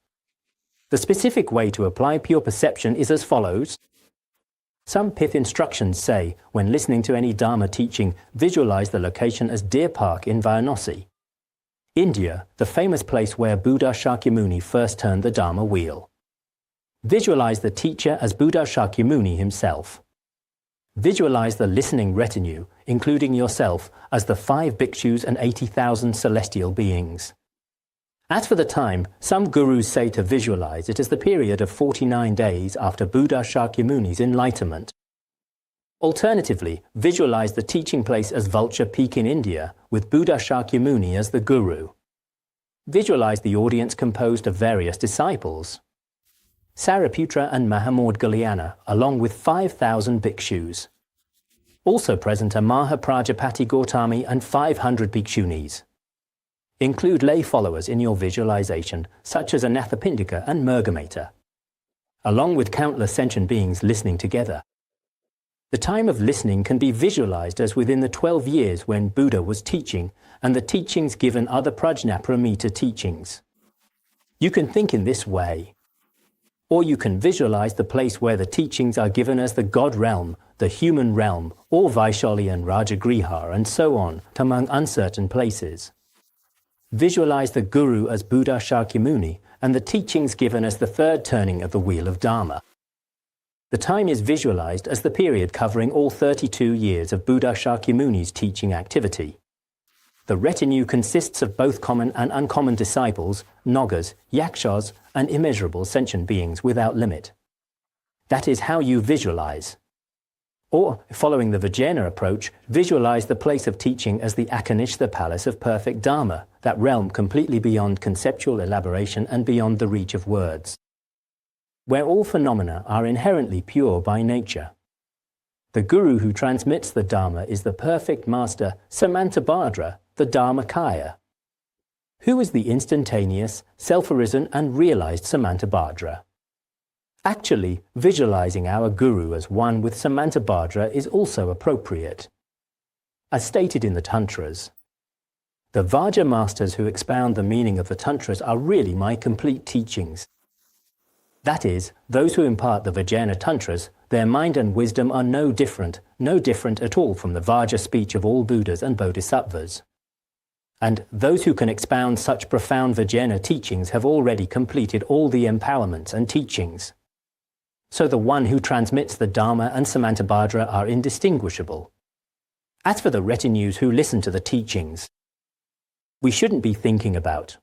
The specific way to apply pure perception is as follows. Some pith instructions say, when listening to any Dharma teaching, visualize the location as Deer Park in Varanasi, India, the famous place where Buddha Shakyamuni first turned the Dharma wheel. Visualize the teacher as Buddha Shakyamuni himself. Visualize the listening retinue, including yourself, as the 5 bhikshus and 80,000 celestial beings. As for the time, some gurus say to visualize it as the period of 49 days after Buddha Shakyamuni's enlightenment. Alternatively, visualize the teaching place as Vulture Peak in India, with Buddha Shakyamuni as the guru. Visualize the audience composed of various disciples. Sariputra and Mahamodgalyana, along with 5,000 bhikshus. Also present are Mahaprajapati Gautami and 500 bhikshunis. Include lay followers in your visualization, such as Anathapindika and Murgamata, along with countless sentient beings listening together. The time of listening can be visualized as within the 12 years when Buddha was teaching, and the teachings given are the Prajnaparamita teachings. You can think in this way. Or you can visualize the place where the teachings are given as the God realm, the human realm, or Vaishali and Rajagriha, and so on, among uncertain places. Visualize the Guru as Buddha Shakyamuni, and the teachings given as the 3rd turning of the wheel of Dharma. The time is visualized as the period covering all 32 years of Buddha Shakyamuni's teaching activity. The retinue consists of both common and uncommon disciples, Nagas, Yakshas, and immeasurable sentient beings without limit. That is how you visualize. Or, following the Vajrayana approach, visualize the place of teaching as the Akanistha palace of perfect Dharma, that realm completely beyond conceptual elaboration and beyond the reach of words, where all phenomena are inherently pure by nature. The Guru who transmits the Dharma is the perfect master, Samantabhadra, the Dharmakaya. Who is the instantaneous, self-arisen and realized Samantabhadra? Actually, visualizing our Guru as one with Samantabhadra is also appropriate. As stated in the Tantras, the Vajra masters who expound the meaning of the Tantras are really my complete teachings. That is, those who impart the Vajrayana Tantras, their mind and wisdom are no different at all from the Vajra speech of all Buddhas and Bodhisattvas. And those who can expound such profound Vajrayana teachings have already completed all the empowerments and teachings. So the one who transmits the Dharma and Samantabhadra are indistinguishable. As for the retinues who listen to the teachings, we shouldn't be thinking about,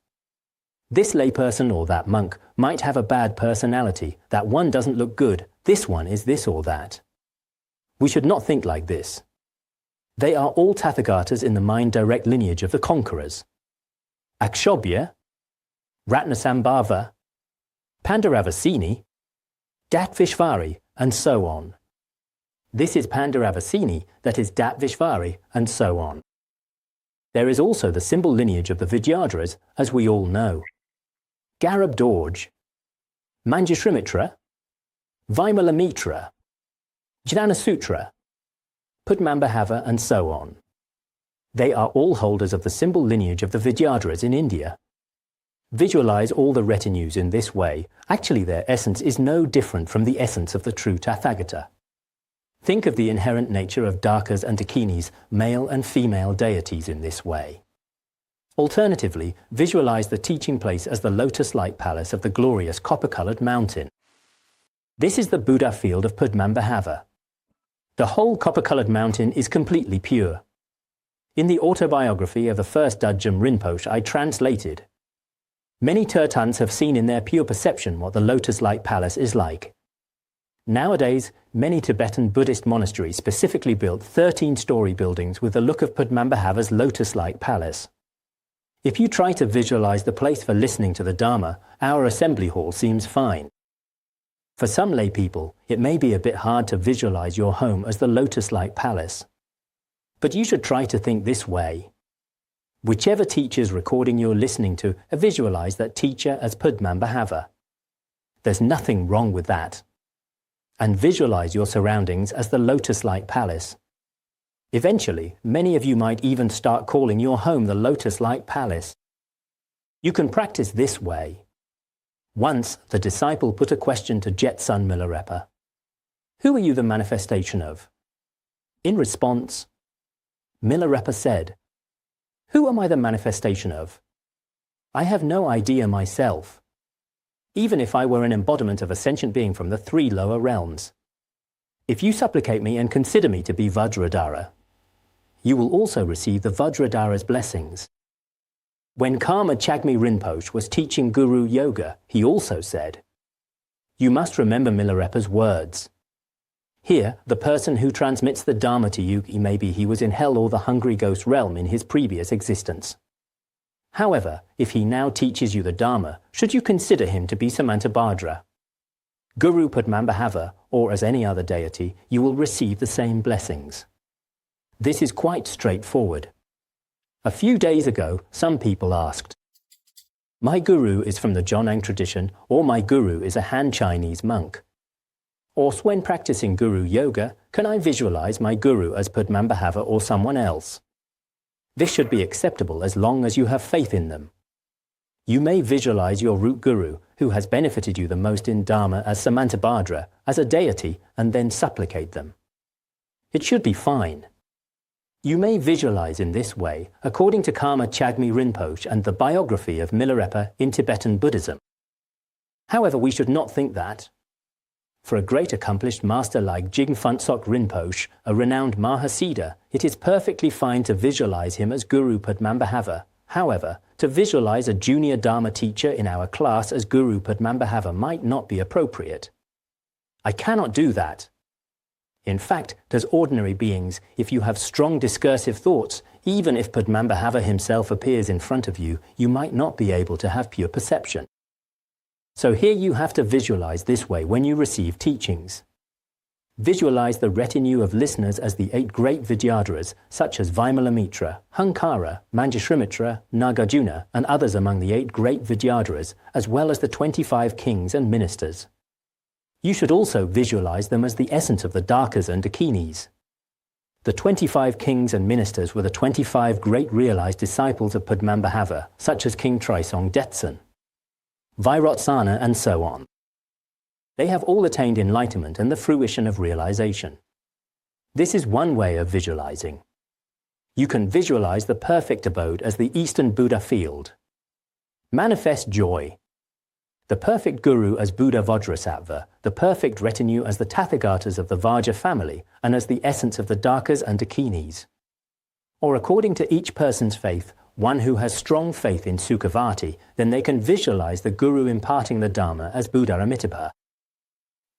this layperson or that monk might have a bad personality, that one doesn't look good, this one is this or that. We should not think like this. They are all Tathagatas in the mind-direct lineage of the conquerors. Akshobhya, Ratnasambhava, Pandaravasini, Datvishvari, and so on. This is Pandaravasini, that is Datvishvari, and so on. There is also the symbol lineage of the Vidyadharas, as we all know. Garabdorj, Manjushrimitra, Vimalamitra, Jnanasutra, Padmambhava, and so on. They are all holders of the symbol lineage of the Vidyadharas in India. Visualize all the retinues in this way. Actually, their essence is no different from the essence of the true Tathagata. Think of the inherent nature of Dakas and Dakinis, male and female deities, in this way. Alternatively, visualize the teaching place as the lotus-like palace of the glorious copper-coloured mountain. This is the Buddha field of Padmambhava. The whole copper-coloured mountain is completely pure. In the autobiography of the first Dudjam Rinpoche I translated, many Tirthans have seen in their pure perception what the lotus-like palace is like. Nowadays, Many Tibetan Buddhist monasteries specifically built 13-story buildings with the look of Padmanabhava's lotus-like palace. If you try to visualize the place for listening to the Dharma, our assembly hall seems fine. For some lay people, it may be a bit hard to visualize your home as the lotus-like palace. But you should try to think this way. Whichever teacher's recording you're listening to, visualize that teacher as Padmanabhava. There's nothing wrong with that. And visualize your surroundings as the lotus-like palace. Eventually, many of you might even start calling your home the lotus-like palace. You can practice this way. Once, the disciple put a question to Jetsun Milarepa. Who are you the manifestation of? In response, Milarepa said, Who am I the manifestation of? I have no idea myself, even if I were an embodiment of a sentient being from the 3 lower realms. If you supplicate me and consider me to be Vajradhara, you will also receive the Vajradhara's blessings. When Karma Chagmi Rinpoche was teaching Guru Yoga, he also said, You must remember Milarepa's words. Here, the person who transmits the Dharma to you, maybe he was in hell or the hungry ghost realm in his previous existence. However, if he now teaches you the Dharma, should you consider him to be Samantabhadra? Guru Padmanabhava, or as any other deity, you will receive the same blessings. This is quite straightforward. A few days ago, some people asked, My guru is from the Jonang tradition, or my guru is a Han Chinese monk. Or when practicing Guru Yoga, can I visualize my guru as Padmanabhava or someone else? This should be acceptable as long as you have faith in them. You may visualize your root guru, who has benefited you the most in Dharma as Samantabhadra, as a deity, and then supplicate them. It should be fine. You may visualize in this way, according to Karma Chagmi Rinpoche and the biography of Milarepa in Tibetan Buddhism. However, we should not think that. For a great accomplished master like Jigme Phuntsok Rinpoche, a renowned Mahasiddha, it is perfectly fine to visualize him as Guru Padmanabhava. However, to visualize a junior Dharma teacher in our class as Guru Padmanabhava might not be appropriate. I cannot do that. In fact, as ordinary beings, if you have strong discursive thoughts, even if Padmanabhava himself appears in front of you, you might not be able to have pure perception. So here you have to visualize this way when you receive teachings. Visualize the retinue of listeners as the 8 great Vidyadharas, such as Vimalakirti, Hankara, Manjushrimitra, Nagarjuna, and others among the 8 great Vidyadharas, as well as the 25 kings and ministers. You should also visualize them as the essence of the Dakas and Dakinis. The 25 kings and ministers were the 25 great realized disciples of Padmanabhava, such as King Trisong Detsen, Vairotsana, and so on. They have all attained enlightenment and the fruition of realization. This is one way of visualizing. You can visualize the perfect abode as the Eastern Buddha field. Manifest joy. The perfect guru as Buddha Vajrasattva, the perfect retinue as the Tathagatas of the Vajra family, and as the essence of the Dakas and Dakinis. Or according to each person's faith, one who has strong faith in Sukhavati, then they can visualize the guru imparting the Dharma as Buddha Amitabha,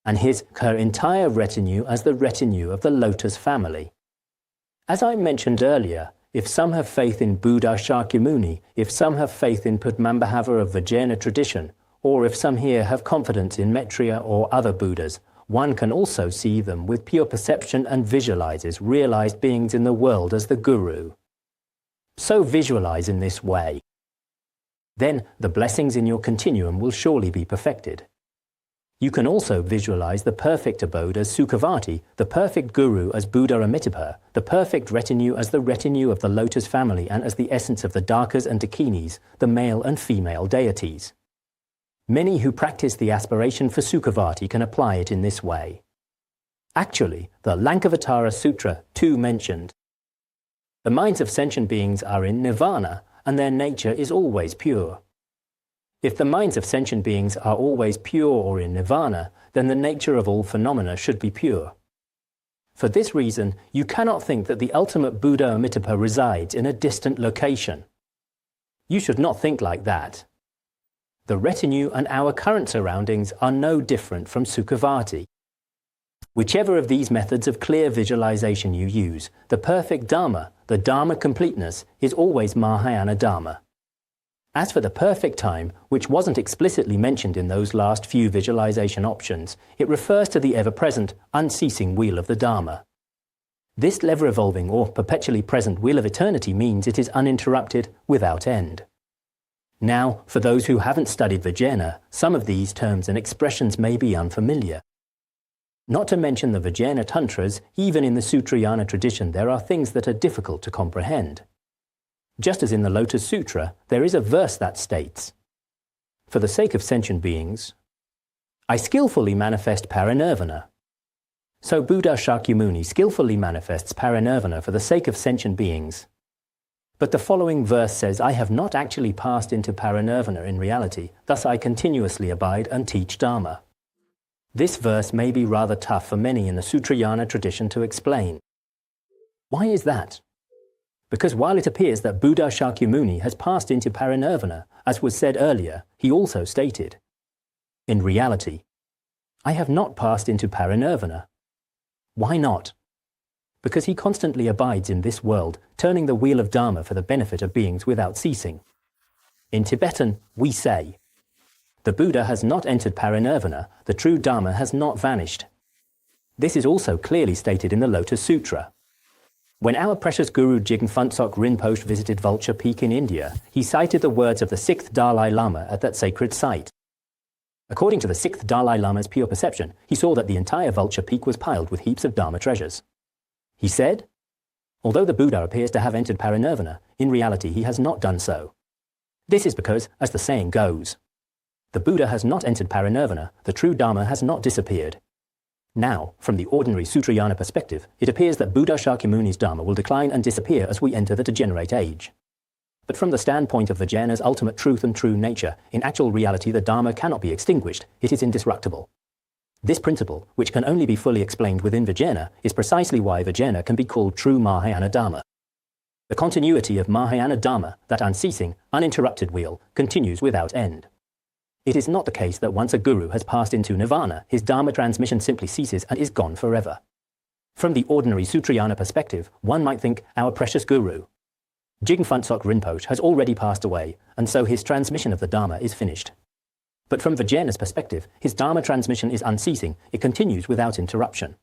and her entire retinue as the retinue of the Lotus family. As I mentioned earlier, if some have faith in Buddha Shakyamuni, if some have faith in Padmanabhava of Vajrayana tradition, or if some here have confidence in Maitreya or other Buddhas, one can also see them with pure perception and visualizes realized beings in the world as the guru. So visualize in this way. Then the blessings in your continuum will surely be perfected. You can also visualize the perfect abode as Sukhavati, the perfect guru as Buddha Amitabha, the perfect retinue as the retinue of the Lotus family and as the essence of the Dakas and Dakinis, the male and female deities. Many who practice the aspiration for Sukhavati can apply it in this way. Actually, the Lankavatara Sutra too mentioned, the minds of sentient beings are in nirvana and their nature is always pure. If the minds of sentient beings are always pure or in nirvana, then the nature of all phenomena should be pure. For this reason, you cannot think that the ultimate Buddha Amitabha resides in a distant location. You should not think like that. The retinue and our current surroundings are no different from Sukhavati. Whichever of these methods of clear visualization you use, the perfect Dharma, the Dharma completeness, is always Mahayana Dharma. As for the perfect time, which wasn't explicitly mentioned in those last few visualization options, it refers to the ever-present, unceasing wheel of the Dharma. This ever-evolving or perpetually present wheel of eternity means it is uninterrupted, without end. Now, for those who haven't studied Vajrayana, some of these terms and expressions may be unfamiliar. Not to mention the Vajrayana Tantras, even in the Sutrayana tradition there are things that are difficult to comprehend. Just as in the Lotus Sutra, there is a verse that states, "For the sake of sentient beings, I skillfully manifest parinirvana." So Buddha Shakyamuni skillfully manifests parinirvana for the sake of sentient beings. But the following verse says, "I have not actually passed into parinirvana in reality, thus I continuously abide and teach Dharma." This verse may be rather tough for many in the Sutrayana tradition to explain. Why is that? Because while it appears that Buddha Shakyamuni has passed into parinirvana, as was said earlier, he also stated, "In reality, I have not passed into parinirvana." Why not? Because he constantly abides in this world, turning the wheel of Dharma for the benefit of beings without ceasing. In Tibetan, we say, "The Buddha has not entered parinirvana, the true Dharma has not vanished." This is also clearly stated in the Lotus Sutra. When our precious Guru Jigme Phuntsok Rinpoche visited Vulture Peak in India, he cited the words of the 6th Dalai Lama at that sacred site. According to the 6th Dalai Lama's pure perception, he saw that the entire Vulture Peak was piled with heaps of Dharma treasures. He said, "Although the Buddha appears to have entered parinirvana, in reality he has not done so. This is because, as the saying goes, the Buddha has not entered parinirvana, the true Dharma has not disappeared." Now, from the ordinary Sutrayana perspective, it appears that Buddha Shakyamuni's Dharma will decline and disappear as we enter the degenerate age. But from the standpoint of Vajrayana's ultimate truth and true nature, in actual reality the Dharma cannot be extinguished, it is indestructible. This principle, which can only be fully explained within Vajrayana, is precisely why Vajrayana can be called true Mahayana Dharma. The continuity of Mahayana Dharma, that unceasing, uninterrupted wheel, continues without end. It is not the case that once a guru has passed into nirvana, his Dharma transmission simply ceases and is gone forever. From the ordinary Sutrayana perspective, one might think our precious guru, Jigme Phuntsok Rinpoche, has already passed away, and so his transmission of the Dharma is finished. But from Vajrayana's perspective, his Dharma transmission is unceasing, it continues without interruption.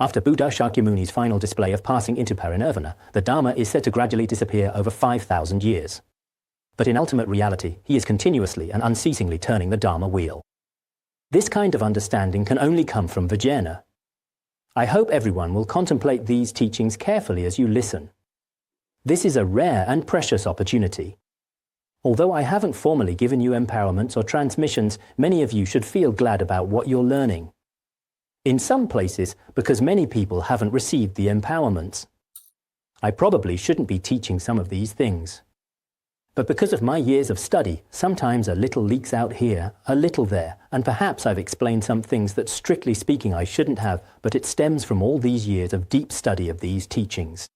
After Buddha Shakyamuni's final display of passing into parinirvana, the Dharma is said to gradually disappear over 5,000 years. But in ultimate reality, he is continuously and unceasingly turning the Dharma wheel. This kind of understanding can only come from Vajrayana. I hope everyone will contemplate these teachings carefully as you listen. This is a rare and precious opportunity. Although I haven't formally given you empowerments or transmissions, many of you should feel glad about what you're learning. In some places, because many people haven't received the empowerments. I probably shouldn't be teaching some of these things. But because of my years of study, sometimes a little leaks out here, a little there, and perhaps I've explained some things that strictly speaking I shouldn't have, but it stems from all these years of deep study of these teachings.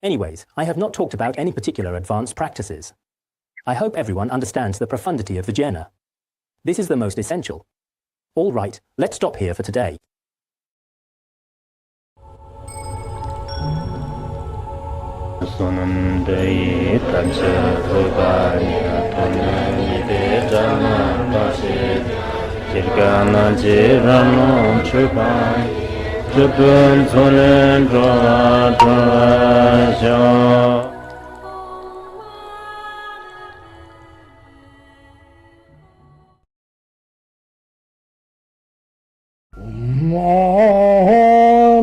Anyways, I have not talked about any particular advanced practices. I hope everyone understands the profundity of Vajrayana. This is the most essential. All right, let's stop here for today.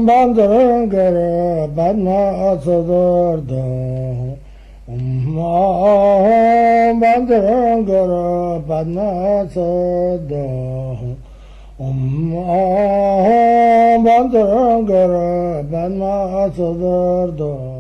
Bandara Badma Sadardam Bandara Badma Sadardam Bandara Badma Sadardam